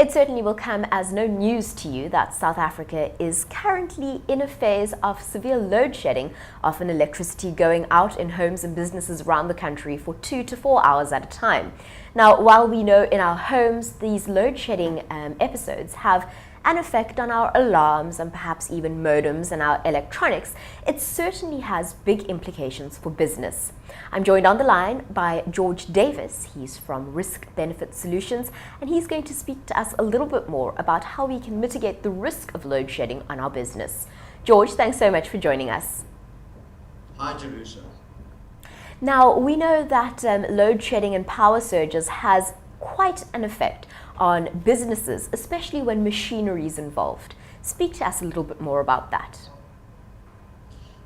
It certainly will come as no news to you that South Africa is currently in a phase of severe load shedding, often electricity going out in homes and businesses around the country for 2 to 4 hours at a time. Now, while we know in our homes these load shedding episodes have an effect on our alarms and perhaps even modems and our electronics, it certainly has big implications for business. I'm joined on the line by George Davis. He's from Risk Benefit Solutions, and he's going to speak to us a little bit more about how we can mitigate the risk of load shedding on our business. George, thanks so much for joining us. Hi, Jerusha. Now, we know that load shedding and power surges has quite an effect on businesses, especially when machinery is involved. Speak to us a little bit more about that.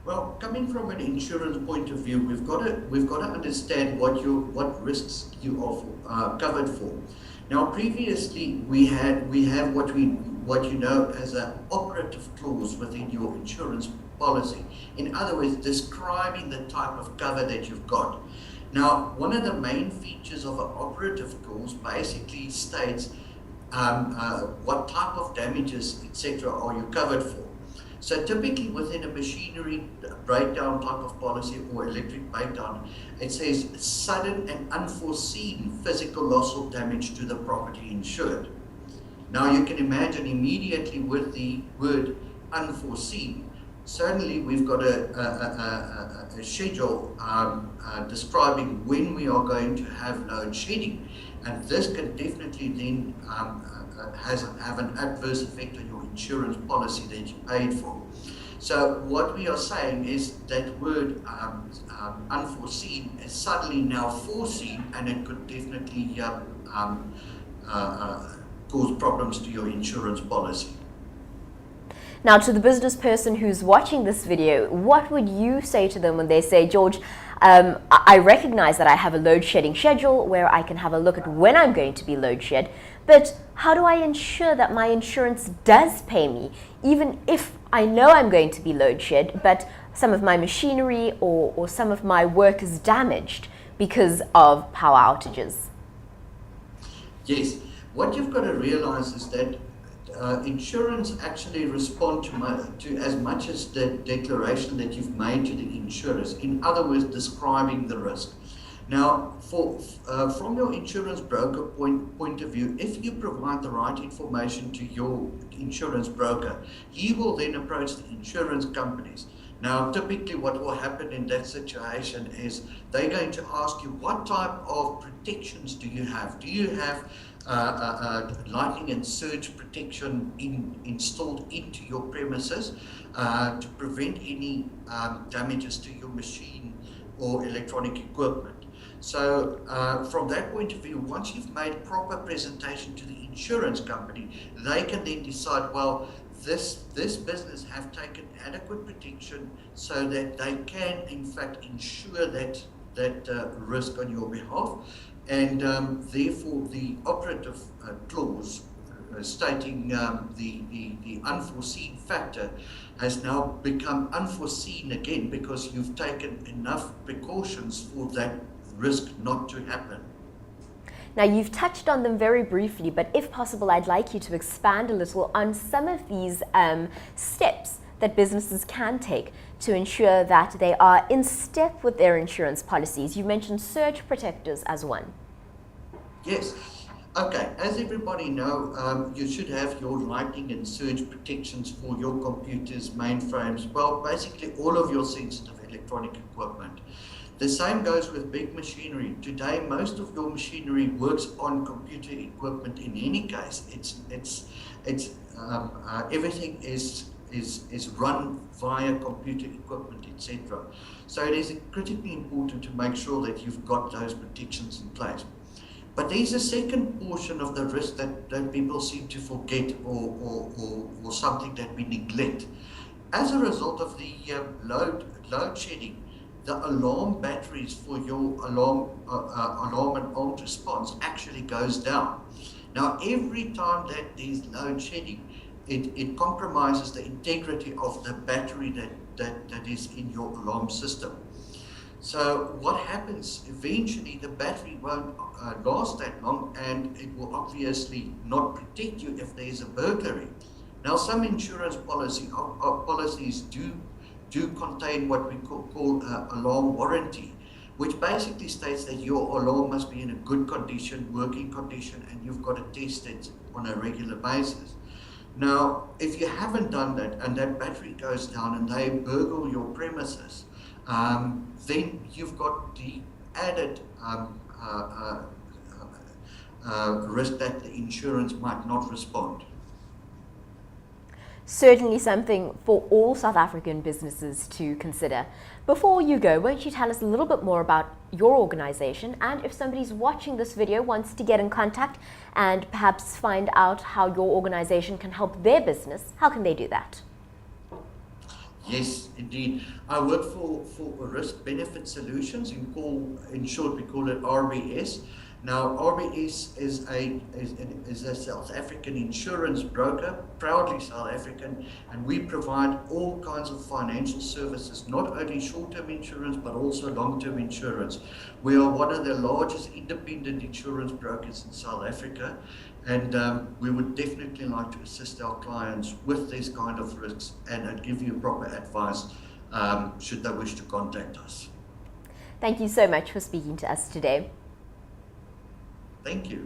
Well, coming from an insurance point of view, we've got to understand what risks you are covered for. Now, previously we have what you know as an operative clause within your insurance policy. In other words, describing the type of cover that you've got. Now, one of the main features of an operative clause basically states what type of damages, etc., are you covered for. So typically within a machinery breakdown type of policy or electric breakdown, it says sudden and unforeseen physical loss or damage to the property insured. Now you can imagine immediately with the word unforeseen, certainly we've got a schedule describing when we are going to have load shedding, and this can definitely then have an adverse effect on your insurance policy that you paid for. So what we are saying is that word unforeseen is suddenly now foreseen, and it could definitely cause problems to your insurance policy. Now, to the business person who's watching this video, what would you say to them when they say, George, I recognize that I have a load shedding schedule where I can have a look at when I'm going to be load shed, but how do I ensure that my insurance does pay me, even if I know I'm going to be load shed, but some of my machinery or some of my work is damaged because of power outages? Yes, what you've got to realize is that insurance actually respond to as much as the declaration that you've made to the insurers. In other words, describing the risk. Now, from your insurance broker point of view, if you provide the right information to your insurance broker, he will then approach the insurance companies. Now, typically what will happen in that situation is they're going to ask you, what type of protections do you have? Do you have lightning and surge protection installed into your premises to prevent any damages to your machine or electronic equipment? So from that point of view, once you've made proper presentation to the insurance company, they can then decide, well, this business have taken adequate protection so that they can in fact insure that risk on your behalf, and therefore the operative clause stating the unforeseen factor has now become unforeseen again, because you've taken enough precautions for that risk not to happen. Now, you've touched on them very briefly, but if possible, I'd like you to expand a little on some of these steps that businesses can take to ensure that they are in step with their insurance policies. You mentioned surge protectors as one. Yes. Okay, as everybody know, you should have your lightning and surge protections for your computers, mainframes, well, basically all of your sensitive electronic equipment. The same goes with big machinery. Today, most of your machinery works on computer equipment. In any case, everything is run via computer equipment, etc. So it is critically important to make sure that you've got those protections in place. But there's a second portion of the risk that people seem to forget or something that we neglect. As a result of the load shedding, the alarm batteries for your alarm and armed response actually goes down. Now, every time that there's load shedding, it compromises the integrity of the battery that is in your alarm system. So what happens, eventually the battery won't last that long, and it will obviously not protect you if there is a burglary. Now, some insurance policies do contain what we call alarm warranty, which basically states that your alarm must be in a good condition, working condition, and you've got to test it on a regular basis. Now, if you haven't done that and that battery goes down and they burgle your premises, then you've got the added risk that the insurance might not respond. Certainly something for all South African businesses to consider. Before you go, won't you tell us a little bit more about your organization, and if somebody's watching this video wants to get in contact and perhaps find out how your organization can help their business, how can they do that? Yes, indeed. I work for Risk Benefit Solutions. In short, we call it RBS. Now, RBS is a South African insurance broker, proudly South African, and we provide all kinds of financial services, not only short-term insurance, but also long-term insurance. We are one of the largest independent insurance brokers in South Africa, and we would definitely like to assist our clients with these kind of risks and give you proper advice should they wish to contact us. Thank you so much for speaking to us today. Thank you.